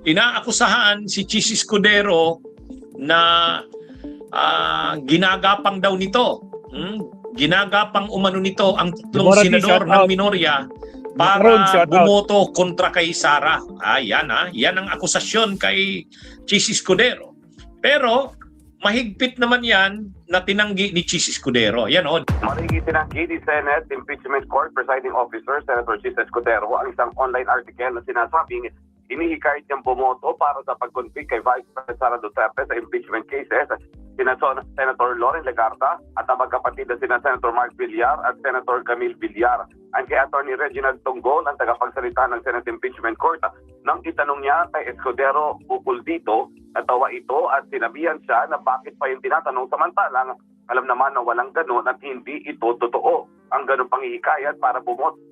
Inaakusahan si Chis Escudero na ginagapang daw nito. Ginagapang umano nito ang tatlong senador ng minorya para bumoto kontra kay Sara. Yan ang akusasyon kay Chis Escudero. Pero mahigpit naman yan na tinanggi ni Chis Escudero. Yan o. Marigi tinanggi ni Senate Impeachment Court Presiding Officer Senator Chis Escudero ang isang online article na sinasabing inihikayat niyang bumoto para sa pag-convict kay Vice President Sara Duterte sa impeachment cases sina Senator Loren Legarda at ang magkapatid na sina Senator Mark Villar at Senator Camille Villar. Ang kay Attorney Reginald Tonggol, ang tagapagsalita ng Senate Impeachment Court, nang itanong niya kay Escudero ukol dito, natawa ito at sinabihan siya na bakit pa yung tinatanong samantalang alam naman na walang gano'n at hindi ito totoo ang gano'ng panghihikayat para bumoto.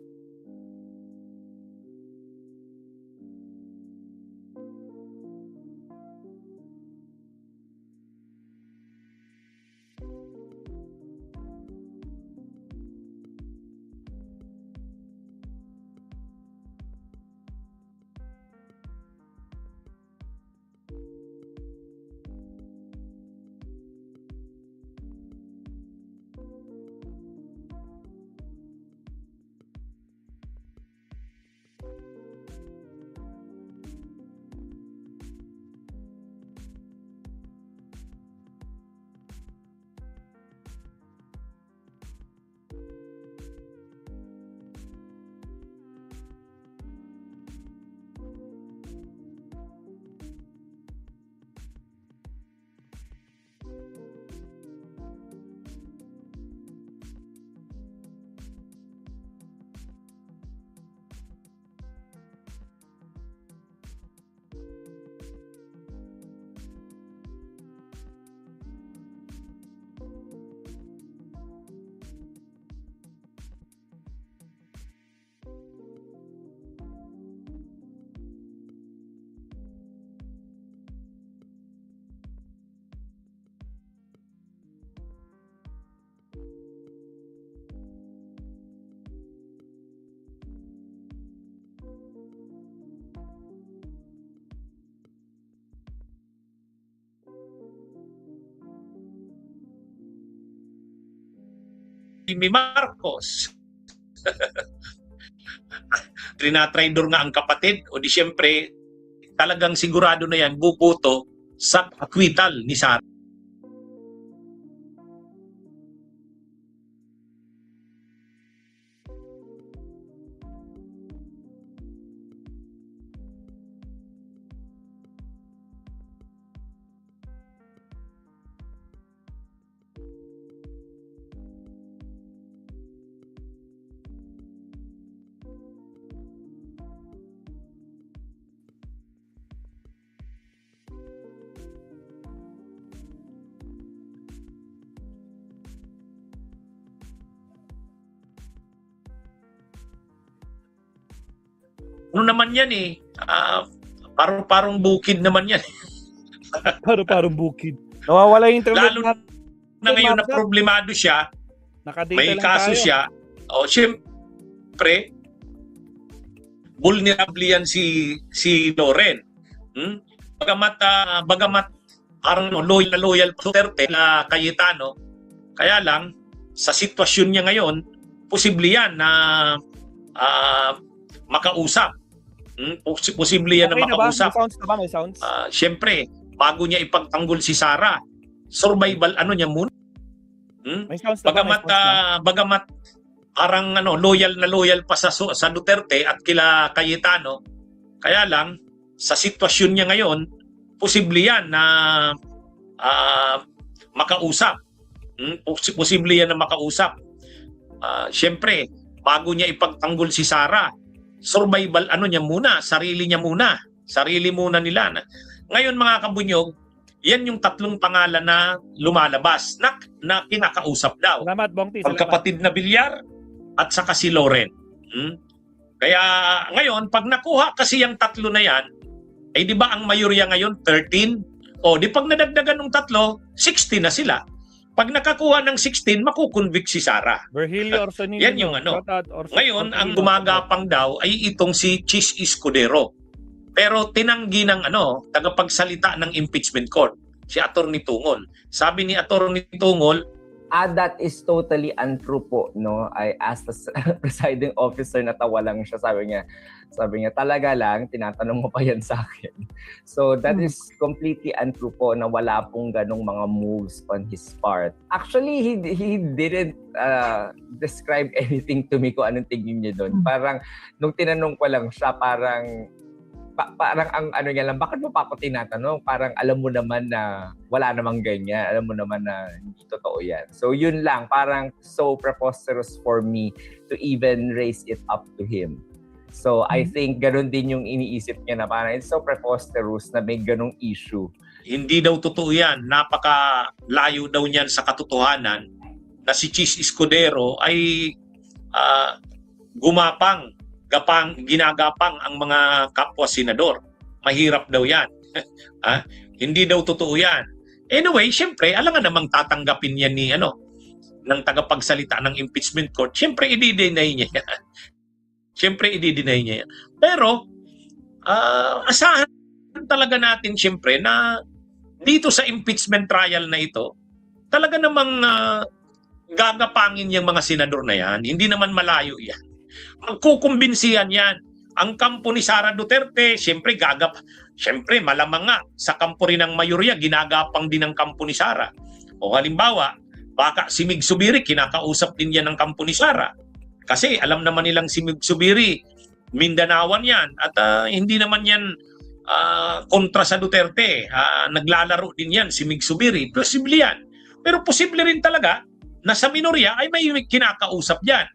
Ni Marcos. Trinatraidor nga ang kapatid o di siyempre talagang sigurado na yan buboto sa acquittal ni Sara. Ano naman yan eh, parang bukid naman yan. Parang bukid. Nawawala yung internet. Lalo na ngayon na problemado siya, may kaso siya, o siyempre, vulnerable yan si Loren. Bagamat parang loyal Duterte na Cayetano, kaya lang, sa sitwasyon niya ngayon, posible yan na makausap. Posible yan na makausap. May sounds? Siyempre, bago niya ipagtanggol si Sara, survival niya muna. May sounds Bagamat parang loyal pa sa Duterte at kila Cayetano, kaya lang sa sitwasyon niya ngayon, posible yan na makausap. Posible yan na makausap. Siyempre, bago niya ipagtanggol si Sara, survival niya muna, sarili muna nila. Ngayon mga kabunyog, yan yung tatlong pangalan na lumalabas na kinakausap daw. Salamat, Bongti. Pagkapatid na Villar at saka si Loren. Kaya ngayon, pag nakuha kasi yung tatlo na yan, ay di ba ang mayorya ngayon 13? O di pag nadagdagan ng tatlo, 16 na sila. Pag nakakuha ng 16, makukonvict si Sara. Virgilio Orsanino. Yan yung Ngayon, ang gumagapang daw ay itong si Chis Escudero. Pero tinanggi ng tagapagsalita ng impeachment court, si Attorney Tungol. Sabi ni Attorney Tungol, That is totally untrue po, no? I asked the presiding officer, natawa lang siya. Sabi niya, talaga lang, tinatanong mo pa yan sa akin. So that is completely untrue po na wala pong ganong mga moves on his part. Actually, he didn't describe anything to me kung anong tingin niya doon. Parang, nung tinanong ko lang siya, parang ang ano niya lang, bakit mo pa ako tinatanong? Parang alam mo naman na wala namang ganyan. Alam mo naman na hindi totoo yan. So yun lang, parang so preposterous for me to even raise it up to him. So I think ganun din yung iniisip niya na parang it's so preposterous na may ganung issue. hindi daw totoo yan. Napaka-layo daw niyan sa katotohanan na si Chis Escudero ay ginagapang ang mga kapwa senador. Mahirap daw yan. Hindi daw totoo yan. Anyway, syempre, alam nga namang tatanggapin yan ng tagapagsalita ng impeachment court. Syempre, i-deny niya yan. Syempre, i-deny niya yan. Pero, asahan talaga natin syempre na dito sa impeachment trial na ito, talaga namang gagapangin yung mga senador na yan. Hindi naman malayo yan. Magkukumbinsihan yan. Ang kampo ni Sara Duterte, syempre malamang nga sa kampo rin ng mayorya, ginagapang din ng kampo ni Sara. O halimbawa, baka si Mig Subiri, kinakausap din yan ng kampo ni Sara. Kasi alam naman nilang si Mig Subiri, Mindanawan yan. At hindi naman yan kontra sa Duterte. Naglalaro din yan si Mig Subiri. Posible yan. Pero posible rin talaga na sa minorya ay may kinakausap yan.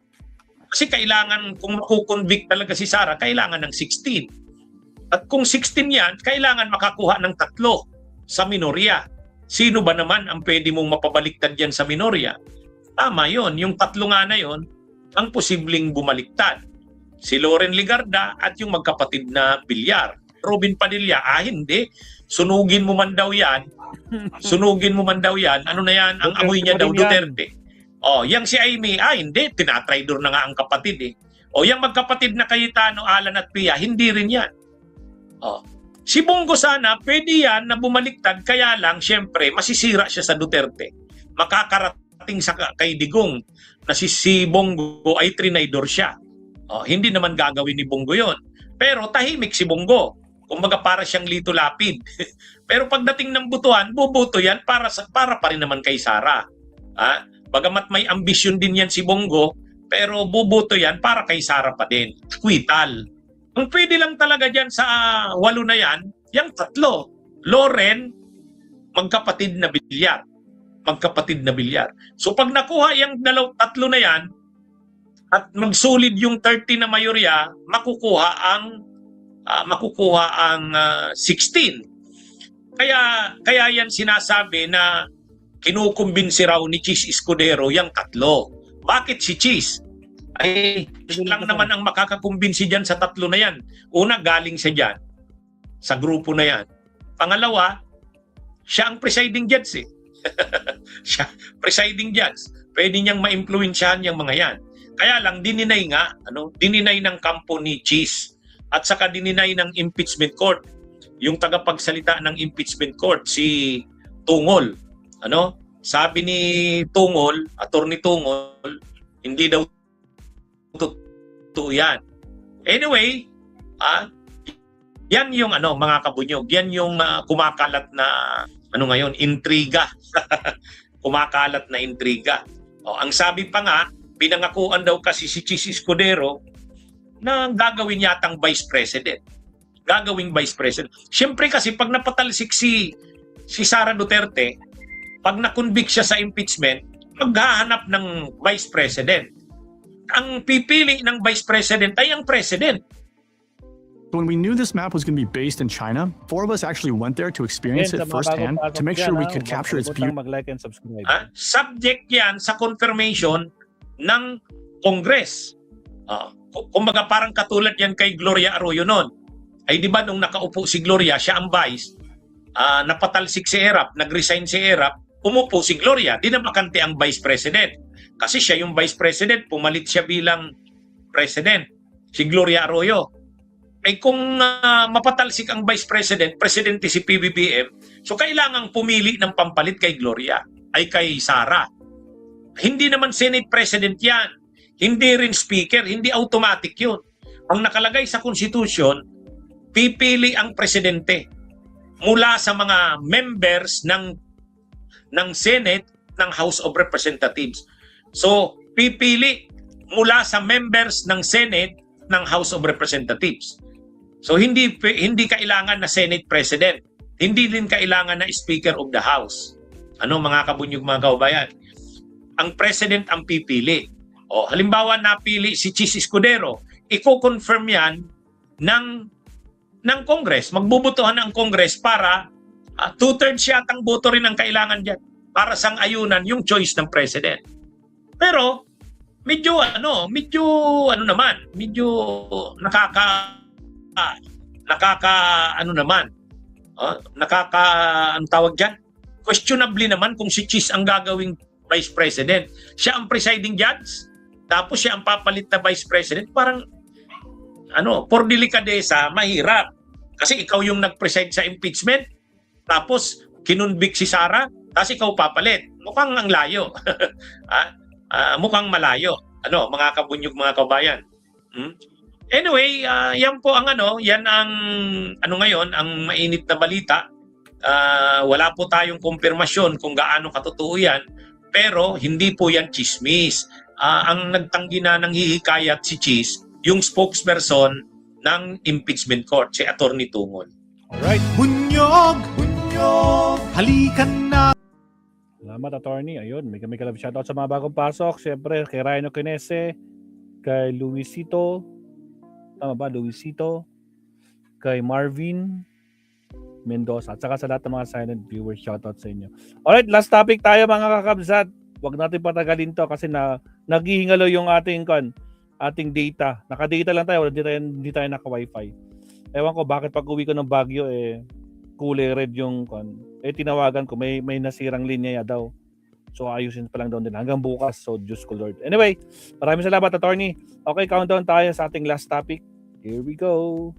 Kasi kailangan, kung makukonvict talaga si Sara, kailangan ng 16. At kung 16 yan, kailangan makakuha ng 3 sa minorya. Sino ba naman ang pwede mong mapabaliktad yan sa minorya? Tama yon, yung 3 nga na yon ang posibleng bumaliktad. Si Loren Legarda at yung magkapatid na Villar. Robin Padilla, hindi. Sunugin mo man daw yan. Ano na yan? Ang amoy niya daw Duterte. Yang si Amy, hindi, tinatraidor na nga ang kapatid eh. Yang magkapatid na Cayetano, Alan at Pia, hindi rin yan. Si Bongo sana, pwede yan na bumaliktad, kaya lang, syempre, masisira siya sa Duterte. Makakarating sa kay Digong na si Bongo ay trinaidor siya. Hindi naman gagawin ni Bongo yon. Pero tahimik si Bongo. Kumbaga para siyang Lito Lapid. Pero pagdating ng butuhan, bubuto yan para pa rin naman kay Sara. Bagamat may ambisyon din yan si Bongo, pero bubuto yan para kay Sara pa din. Kwital. Ang pwede lang talaga dyan sa 8 na yan, yung 3. Loren, magkapatid na Villar. So pag nakuha yung 3 na yan, at magsulid yung 30 na mayorya, makukuha ang 16. Kaya yan sinasabi na kinukumbinsi raw ni Chis Escudero yung 3. Bakit si Chis? Siya lang naman ang makakakumbinsi dyan sa 3 na yan. Una, galing siya dyan sa grupo na yan. Pangalawa, siya ang presiding judge eh. Siya, presiding judge. Pwede niyang ma-influensyahan yung mga yan. Kaya lang, dininay ng kampo ni Chis at saka dininay ng impeachment court. Yung tagapagsalita ng impeachment court, si Tungol. Sabi ni Tungol, Attorney Tungol, hindi daw totoo yan. Anyway, yan yung mga kabunyog, yan yung kumakalat na ngayon, intriga. Kumakalat na intriga. Ang sabi pa nga, pinangakuan daw kasi si Chis Escudero na gagawin yatang vice president. Gagawing vice president. Siyempre kasi pag napatalsik si Sara Duterte, pag na-convict siya sa impeachment, maghahanap ng vice president. Ang pipili ng vice president ay ang president. When we knew this map was going to be based in China, 4 of us actually went there to experience it firsthand to make sure we could capture its beauty. Mag-like and subscribe. Subject yan sa confirmation ng Congress. Kumbaga parang katulad yan kay Gloria Arroyo noon. Ay di ba nung nakaupo si Gloria, siya ang vice, napatalsik si Erap, nag-resign si Erap, umupo si Gloria, di na makante ang vice president. Kasi siya yung vice president, pumalit siya bilang president, si Gloria Arroyo. ay kung mapatalsik ang Vice President, Presidente si PBBM, so kailangang pumili ng pampalit kay Gloria, ay kay Sara. Hindi naman Senate President yan. Hindi rin Speaker, hindi automatic yun. Ang nakalagay sa Constitution, pipili ang Presidente mula sa mga members ng Senate, ng House of Representatives. So, pipili mula sa members ng Senate, ng House of Representatives. So hindi kailangan na Senate President. Hindi din kailangan na Speaker of the House. Ano mga kabunyog mga kaubayan? Ang President ang pipili. O halimbawa napili si Chis Escudero, i-confirm yan ng Congress. Magbubutuhan ng Congress para 2/3 yatang boto rin ang kailangan diyan para sang-ayunan yung choice ng President. Pero medyo questionably naman kung si Chis ang gagawing Vice President. Siya ang presiding judge, tapos siya ang papalit na Vice President. Parang por delikadesa, mahirap. Kasi ikaw yung nag-preside sa impeachment, tapos kinunbik si Sara, tapos ikaw papalit. Mukhang ang layo. Mukhang malayo. Mga kabunyog, mga kabayan. Anyway, yan po ang yan ang ngayon, ang mainit na balita. Wala po tayong kumpirmasyon kung gaano katotoo yan, pero hindi po yan chismis. Ang nagtanggi na ng hihikayat si Chis, yung spokesperson ng impeachment court, si Attorney Tungol. Alright. Bunyog, halikan na. Salamat, Attorney. Ayun, may kalab shoutout sa mga bagong pasok. Siyempre, kay Rhino Quinese, kay Luisito, tama ba? Luisito, kay Marvin Mendoza, at saka sa lahat ng mga silent viewers, shoutout sa inyo. Alright, last topic tayo mga kakabsat. Huwag natin patagalin to kasi naghihingalo yung ating data. Naka-data lang tayo, hindi tayo naka-wifi. Ewan ko bakit pag uwi ko ng Baguio, kulay red yung tinawagan ko, may nasirang linya daw. So ayusin pa lang daw din hanggang bukas. So Diyos ko Lord. Anyway, maraming salamat, Attorney. Okay, countdown tayo sa ating last topic. Here we go.